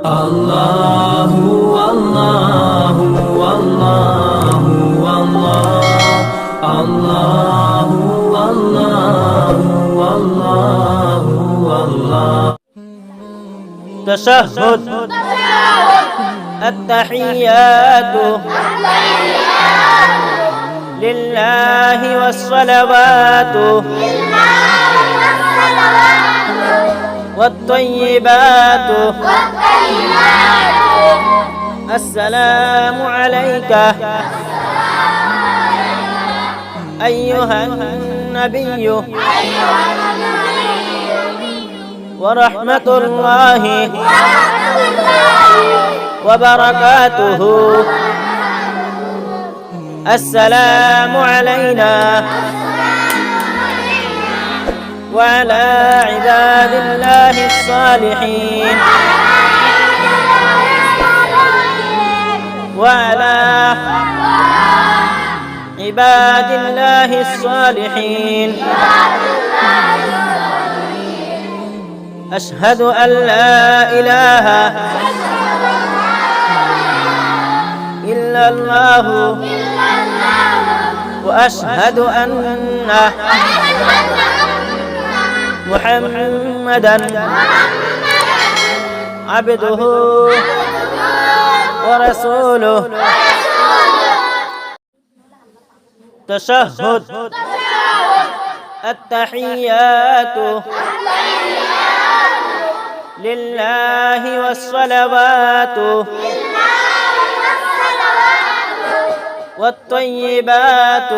الله والله والله والله الله والله والله والله. تشهد التحيات لله والصلوات والطيبات السلام عليك أيها النبي ورحمة الله وبركاته. السلام علينا وعلى عباد الله الصالحين وعلى عباد الله الصالحين. أشهد أن لا إله إلا الله وأشهد أن محمدًا عبده ورسوله. تشهد التحيات لله والصلوات والطيبات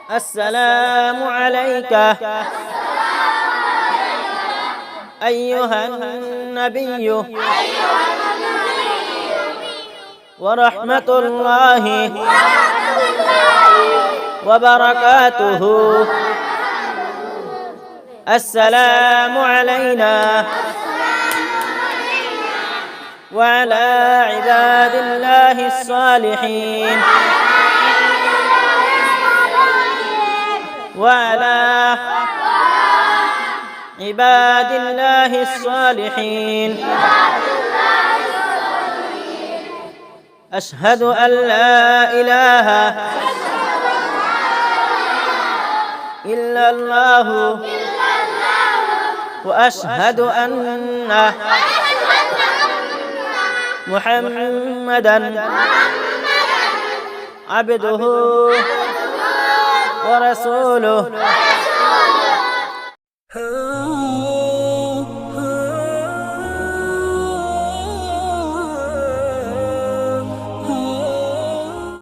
السلام عليك أيها النبي ورحمة الله وبركاته. السلام علينا وعلى عباد الله الصالحين وعلى عباد الله الصالحين. أشهد أن لا إله إلا الله وأشهد أن محمدًا عبده ورسوله.